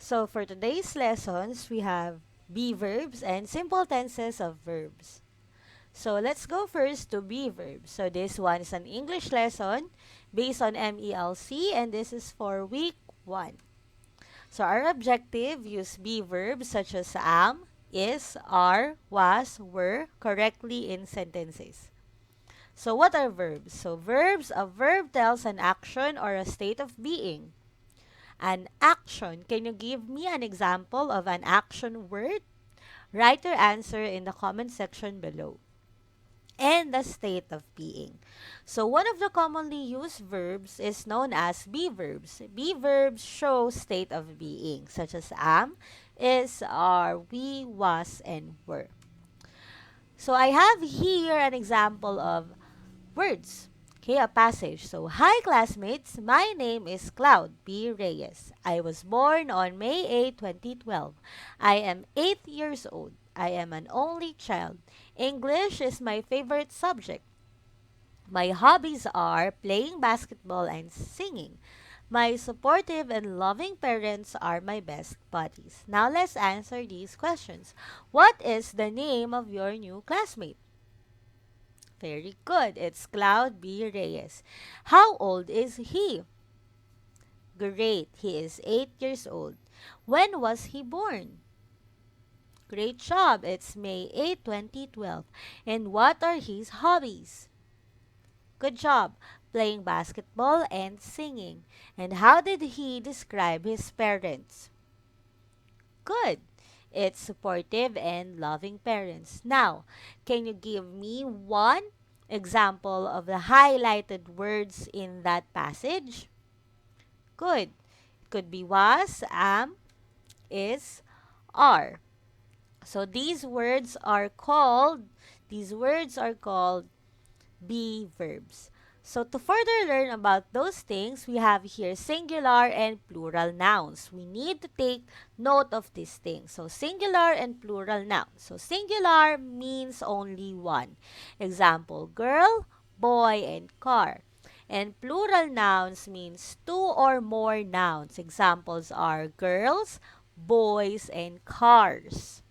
So for today's lessons, we have be verbs and simple tenses of verbs. So let's go first to be verbs. So this one is an English lesson based on MELC, and this is for week 1. So our objective, use be verbs such as am, is, are, was, were correctly in sentences. So what are verbs? So verbs, a verb tells an action or a state of being. An action. Can you give me an example of an action word? Write your answer in the comment section below. And the state of being. So one of the commonly used verbs is known as be verbs. Be verbs show state of being, such as am, is, are, we, was, and were. So I have here an example of words. Okay, a passage. So, hi classmates, my name is Cloud B. Reyes. I was born on May 8, 2012. I am 8 years old. I am an only child. English is my favorite subject. My hobbies are playing basketball and singing. My supportive and loving parents are my best buddies. Now let's answer these questions. What is the name of your new classmate? Very good. It's Cloud B. Reyes. How old is he? Great. He is 8 years old. When was he born? Great job. It's May 8, 2012. And what are his hobbies? Good job. Playing basketball and singing. And how did he describe his parents? Good. It's supportive and loving parents. Now, can you give me one example of the highlighted words in that passage? Good. It could be was, am, is, are. So these words are called be verbs. So to further learn about those things, we have here singular and plural nouns. We need to take note of these things. So singular and plural nouns. So singular means only one. Example, girl, boy, and car. And plural nouns means two or more nouns. Examples are girls, boys, and cars.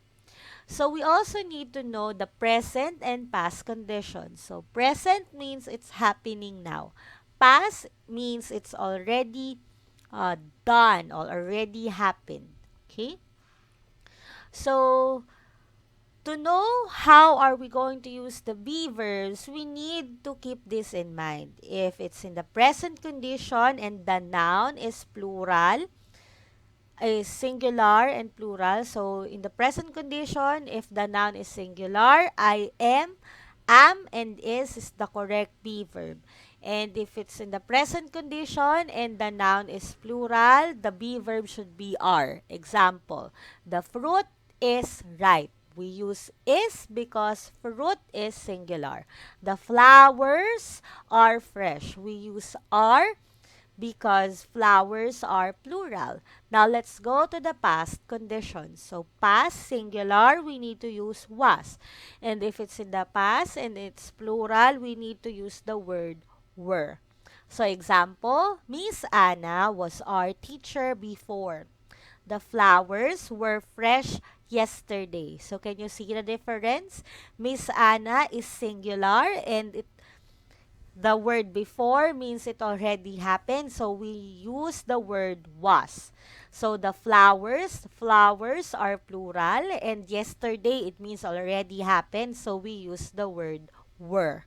So we also need to know the present and past conditions. So present means it's happening now. Past means it's already done or already happened. Okay? So to know how are we going to use the be verbs, we need to keep this in mind. If it's in the present condition and the noun is plural, is singular and plural. So, in the present condition, if the noun is singular, I am, and is the correct be verb. And if it's in the present condition and the noun is plural, the be verb should be are. Example, the fruit is ripe. We use is because fruit is singular. The flowers are fresh. We use are because flowers are plural. Now, let's go to the past conditions. So, past singular, we need to use was. And if it's in the past and it's plural, we need to use the word were. So, example, Miss Anna was our teacher before. The flowers were fresh yesterday. So, can you see the difference? Miss Anna is singular and the word before means it already happened, so we use the word was. So the flowers are plural, and yesterday it means already happened, so we use the word were.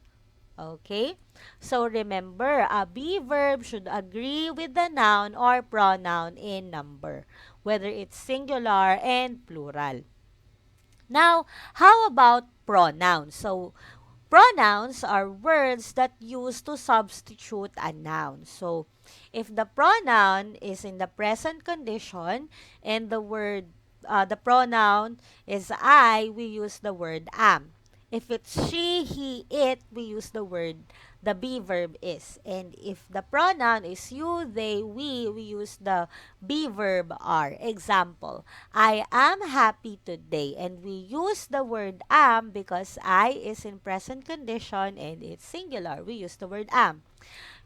Okay? So remember, a be verb should agree with the noun or pronoun in number, whether it's singular and plural. Now, how about pronouns? So, pronouns are words that use to substitute a noun. So, if the pronoun is in the present condition and the pronoun is I, we use the word am. If it's she, he, it, we use the be verb is. And if the pronoun is you, they, we use the be verb are. Example, I am happy today. And we use the word am because I is in present condition and it's singular. We use the word am.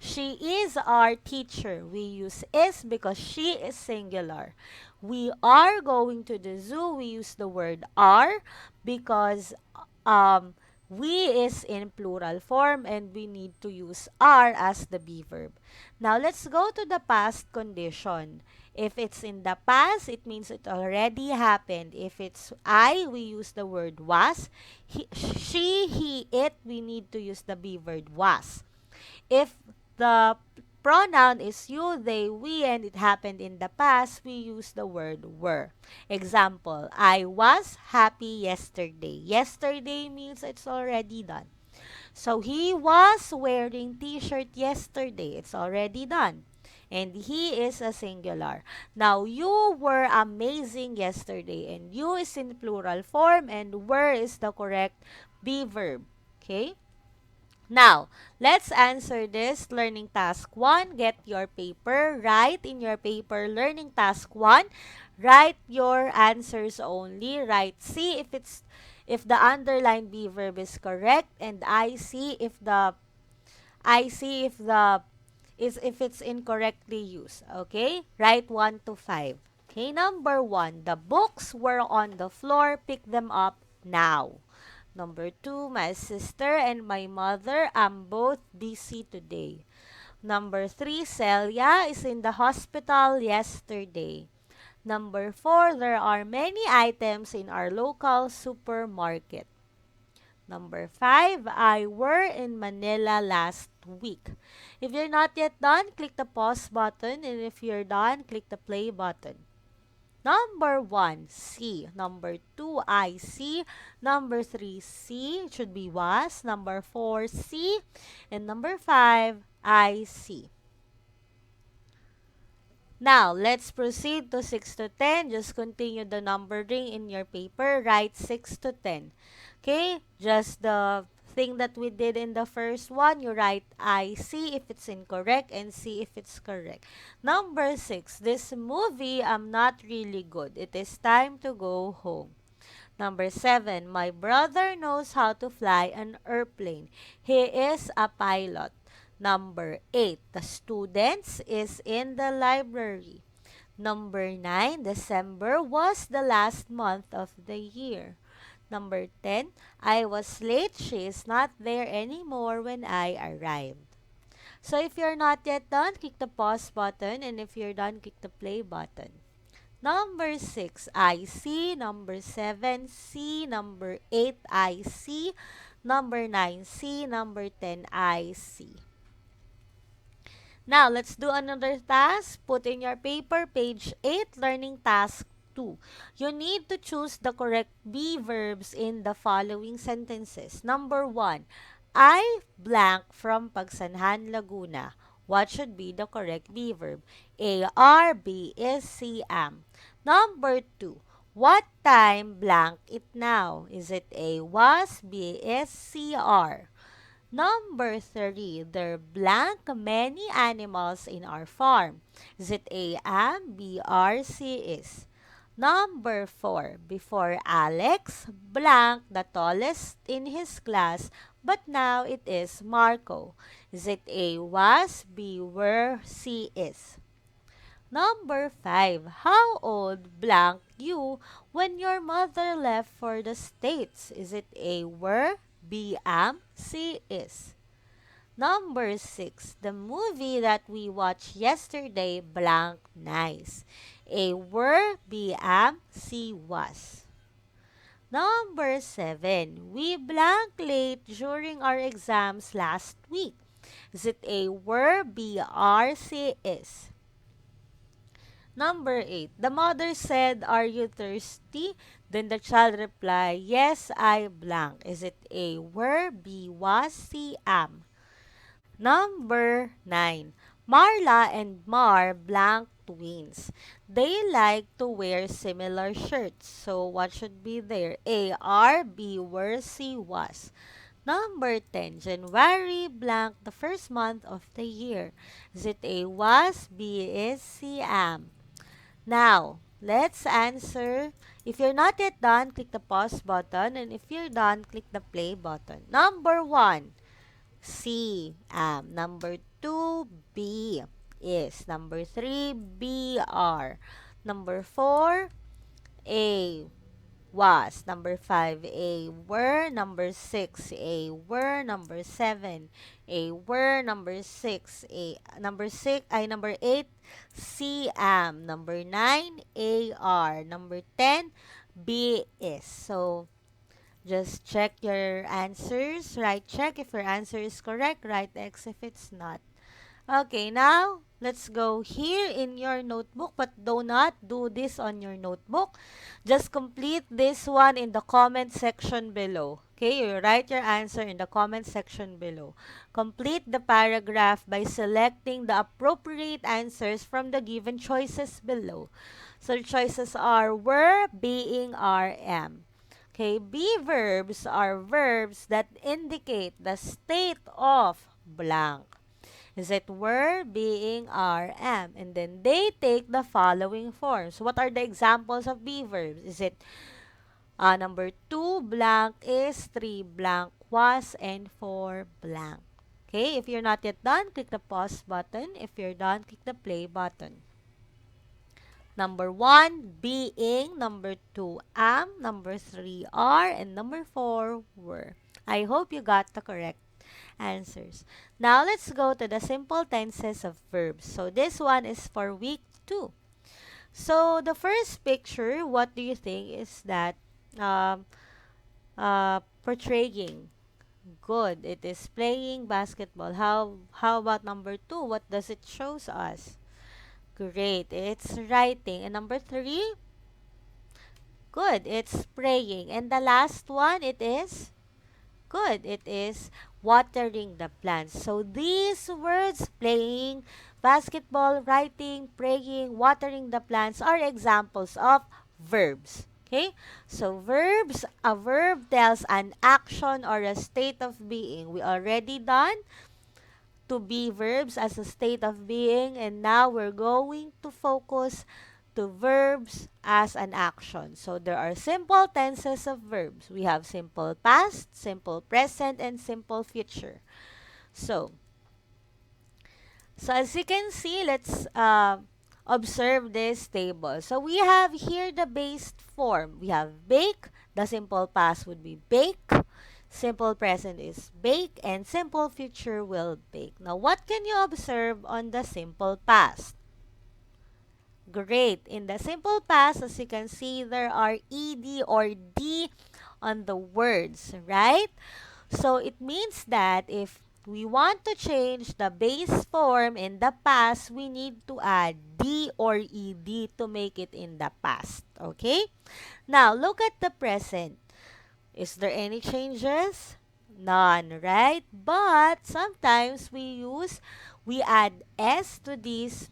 She is our teacher. We use is because she is singular. We are going to the zoo. We use the word are because um, we is in plural form and we need to use are as the be verb. Now, let's go to the past condition. If it's in the past, it means it already happened. If it's I, we use the word was. She, he, it, we need to use the be verb was. If the pronoun is you, they, we, and it happened in the past, we use the word were. Example, I was happy yesterday. Yesterday means it's already done. So, he was wearing t-shirt yesterday. It's already done. And he is a singular. Now, you were amazing yesterday. And you is in plural form and were is the correct be verb. Okay? Now, let's answer this learning task 1. Get your paper. Write in your paper learning task 1. Write your answers only. Write C if the underlined be verb is correct, and I see if it's incorrectly used. Okay? Write 1 to 5. Okay, number 1. The books were on the floor. Pick them up now. Number 2, my sister and my mother, I'm both busy today. Number 3, Celia is in the hospital yesterday. Number 4, there are many items in our local supermarket. Number 5, I were in Manila last week. If you're not yet done, click the pause button, and if you're done, click the play button. Number 1, C. Number 2, I see. Number 3, C. It should be was. Number 4, C. And number 5, I see. Now, let's proceed to 6 to 10. Just continue the numbering in your paper. Write 6 to 10. Okay? Just the thing that we did in the first one, you write I see if it's incorrect and see if it's correct. Number 6, this movie, I'm not really good. It is time to go home. Number 7, my brother knows how to fly an airplane. He is a pilot. Number 8, the students is in the library. Number 9, December was the last month of the year. Number 10, I was late. She is not there anymore when I arrived. So if you're not yet done, click the pause button, and if you're done, click the play button. Number 6, I see. Number 7, C. Number 8, I see. Number 9, C. Number 10, I see. Now, let's do another task. Put in your paper, page 8, learning task 2. You need to choose the correct be verbs in the following sentences. Number 1, I blank from Pagsanhan, Laguna. What should be the correct be verb? A, are, B, is, C, am. Number 2, what time blank it now? Is it A, was, B, is, C, are? Number 3, there blank many animals in our farm. Is it A, am, B, are, C, is? Number 4, before Alex, blank the tallest in his class, but now it is Marco. Is it A, was, B, were, C, is? Number 5, how old blank you when your mother left for the States? Is it A, were, B, am, C, is? Number 6, the movie that we watched yesterday, blank nice. A, were, B, am, C, was. Number 7, we blank late during our exams last week. Is it A, were, B, are, C, is? Number 8, the mother said, are you thirsty? Then the child replied, yes, I blank. Is it A, were, B, was, C, am? Number 9, Marla and Mar blank twins. They like to wear similar shirts. So what should be there? A, are, B, were, C, was. Number 10, January blank the first month of the year. Is it A, was, B, is, C, am? Now, let's answer. If you're not yet done, click the pause button. And if you're done, click the play button. Number 1, C, am. Number 2, be, is. Number 3, BR. Number 4, A, was. Number 5, A, were. Number 6, A, were. Number 7, A, were. Number 6, A, number 8, C, am. Number 9, AR. Number 10, B, is. So, just check your answers. Right check if your answer is correct. Right X if it's not. Okay, now let's go here in your notebook, but do not do this on your notebook. Just complete this one in the comment section below. Okay, you write your answer in the comment section below. Complete the paragraph by selecting the appropriate answers from the given choices below. So the choices are were, being, are, am. Okay, be verbs are verbs that indicate the state of blank. Is it were, being, are, am? And then they take the following forms. What are the examples of be verbs? Is it number 2, blank is, 3, blank was, and 4, blank. Okay, if you're not yet done, click the pause button. If you're done, click the play button. Number 1, being. Number 2, am. Number 3, are. And number 4, were. I hope you got the correct answers. Now, let's go to the simple tenses of verbs. So, this one is for week 2. So, the first picture, what do you think is that portraying? Good. It is playing basketball. How about number 2? What does it shows us? Great. It's writing. And number 3? Good. It's praying. And the last one, it is? Good. It is watering the plants. So these words, playing, basketball, writing, praying, watering the plants, are examples of verbs. Okay? So verbs, a verb tells an action or a state of being. We already done to be verbs as a state of being, and now we're going to focus to verbs as an action. So there are simple tenses of verbs. We have simple past, simple present, and simple future. So as you can see, let's observe this table. So we have here the base form. We have bake. The simple past would be bake. Simple present is bake, and simple future will bake. Now, what can you observe on the simple past? Great. In the simple past, as you can see, there are ed or d on the words, right? So, it means that if we want to change the base form in the past, we need to add d or ed to make it in the past. Okay? Now, look at the present. Is there any changes? None, right? But sometimes we add s to these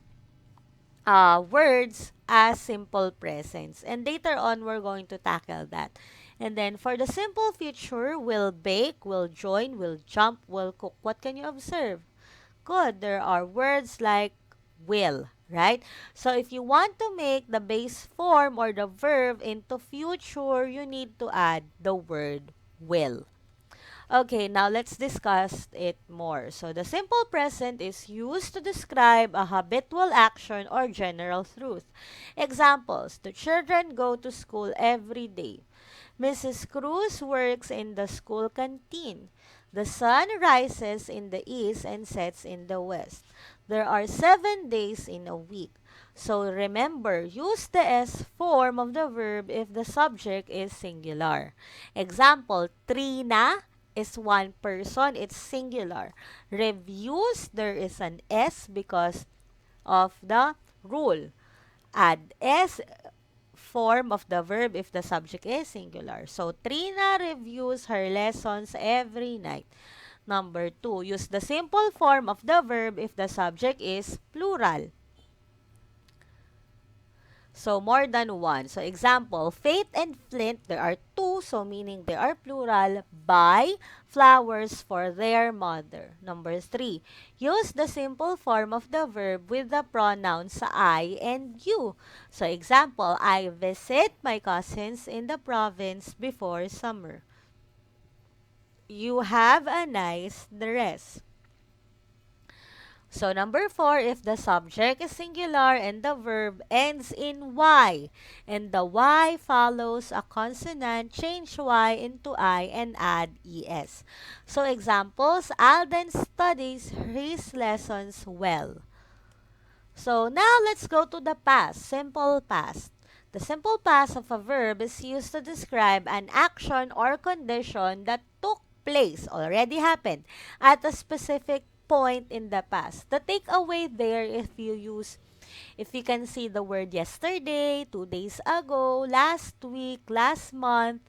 words as simple presents. And later on, we're going to tackle that. And then for the simple future, will bake, will join, will jump, will cook. What can you observe? Good. There are words like will, right? So if you want to make the base form or the verb into future, you need to add the word will. Okay, now let's discuss it more. So the simple present is used to describe a habitual action or general truth. Examples: the children go to school every day. Mrs. Cruz works in the school canteen. The sun rises in the east and sets in the west. There are 7 days in a week. So remember, use the S form of the verb if the subject is singular. Example, Trina is one person, it's singular. Reviews, there is an S because of the rule. Add S form of the verb if the subject is singular. So, Trina reviews her lessons every night. Number 2, use the simple form of the verb if the subject is plural. So, more than one. So, example, Faith and Flint, there are 2, so meaning they are plural, buy flowers for their mother. Number 3, use the simple form of the verb with the pronouns I and you. So, example, I visit my cousins in the province before summer. You have a nice dress. So, number 4, if the subject is singular and the verb ends in Y, and the Y follows a consonant, change Y into I and add ES. So, examples, Alden studies his lessons well. So, now let's go to the past, simple past. The simple past of a verb is used to describe an action or condition that took place, already happened, at a specific point in the past. The takeaway there, if you can see the word yesterday, 2 days ago, last week, last month,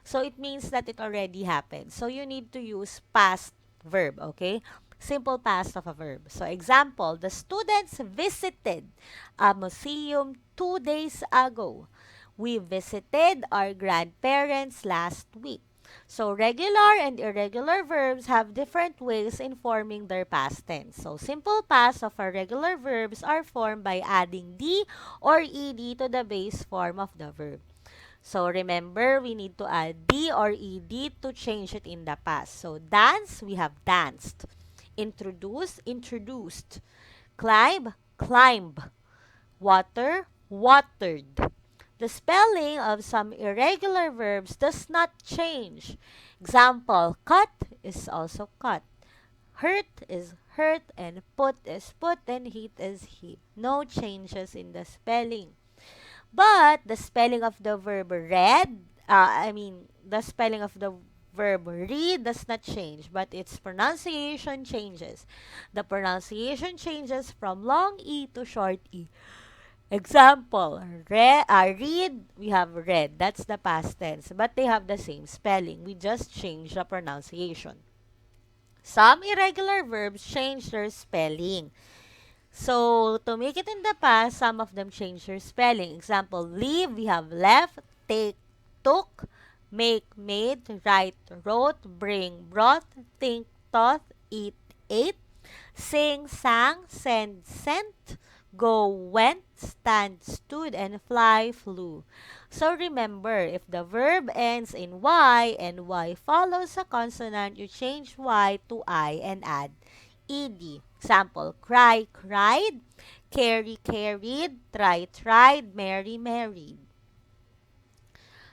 so it means that it already happened. So you need to use past verb, okay? Simple past of a verb. So example, the students visited a museum 2 days ago. We visited our grandparents last week. So, regular and irregular verbs have different ways in forming their past tense. So, simple past of our regular verbs are formed by adding D or ED to the base form of the verb. So, remember, we need to add D or ED to change it in the past. So, dance, we have danced. Introduce, introduced. Climb, climbed. Water, watered. The spelling of some irregular verbs does not change. Example, cut is also cut. Hurt is hurt and put is put and heat is heat. No changes in the spelling. But the spelling of the verb read, the spelling of the verb read does not change, but its pronunciation changes. The pronunciation changes from long E to short E. Example, read, we have read. That's the past tense. But they have the same spelling. We just change the pronunciation. Some irregular verbs change their spelling. So, to make it in the past, some of them change their spelling. Example, leave, we have left, take, took, make, made, write, wrote, bring, brought, think, thought, eat, ate, sing, sang, send, sent, go, went, stand, stood, and fly, flew. So remember, if the verb ends in Y and Y follows a consonant, you change Y to I and add ed. Example, cry, cried, carry, carried, try, tried, marry, married.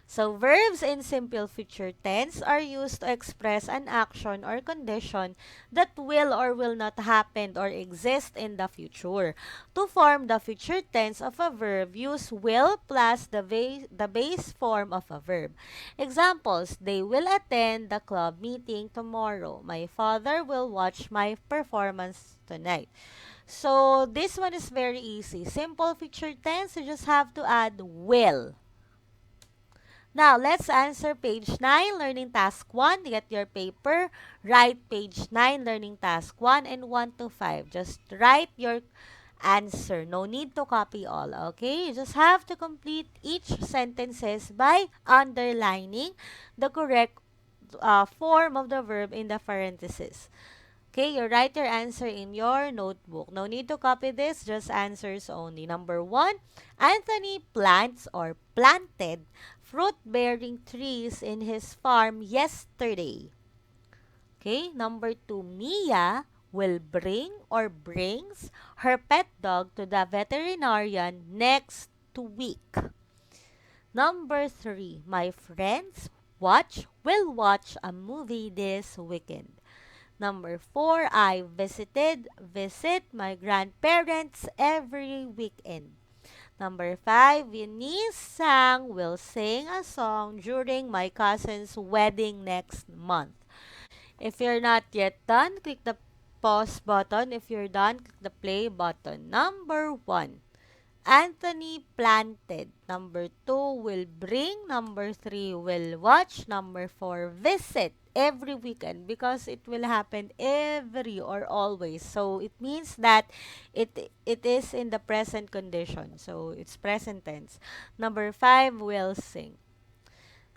So, verbs in simple future tense are used to express an action or condition that will or will not happen or exist in the future. To form the future tense of a verb, use will plus the base form of a verb. Examples, they will attend the club meeting tomorrow. My father will watch my performance tonight. So, this one is very easy. Simple future tense, you just have to add will. Now, let's answer page 9, learning task 1. Get your paper. Write page 9, learning task 1 and 1 to 5. Just write your answer. No need to copy all, okay? You just have to complete each sentences by underlining the correct form of the verb in the parentheses. Okay, you write your answer in your notebook. No need to copy this, just answers only. Number 1, Anthony plants or planted fruit-bearing trees in his farm yesterday. Okay, number 2, Mia will bring or brings her pet dog to the veterinarian next week. Number 3, my friends will watch a movie this weekend. Number 4, I visit my grandparents every weekend. Number 5, Eunice will sing a song during my cousin's wedding next month. If you're not yet done, click the pause button. If you're done, click the play button. Number 1, Anthony planted. Number 2, will bring. Number 3, will watch. Number 4, visit every weekend because it will happen every or always. So it means that it is in the present condition. So it's present tense. Number 5, will sing.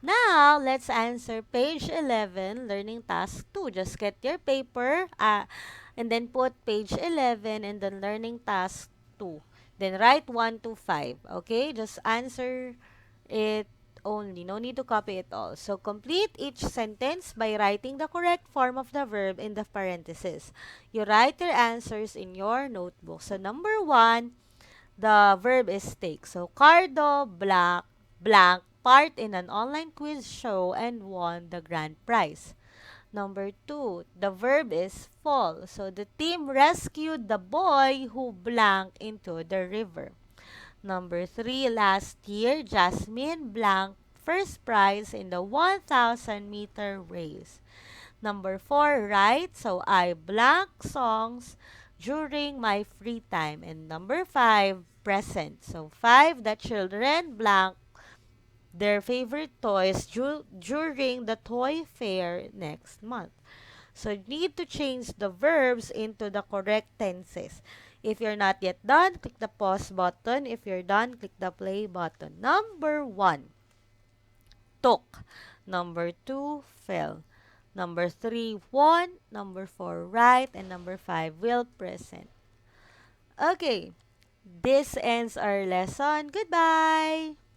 Now, let's answer page 11, learning task 2. Just get your paper and then put page 11 and then learning task 2. Then write 1 to 5. Okay? Just answer it only. No need to copy it all. So, complete each sentence by writing the correct form of the verb in the parentheses. You write your answers in your notebook. So, number 1, the verb is take. So, Cardo blank part in an online quiz show and won the grand prize. Number 2, the verb is fall. So, the team rescued the boy who blank into the river. Number 3, last year, Jasmine blank first prize in the 1,000-meter race. Number 4, right? So, I blank songs during my free time. And number 5, present. So, 5, the children blank their favorite toys during the toy fair next month. So, you need to change the verbs into the correct tenses. If you're not yet done, click the pause button. If you're done, click the play button. Number 1, took. Number 2, fell. Number 3, won. Number 4, right. And number 5, will present. Okay, this ends our lesson. Goodbye!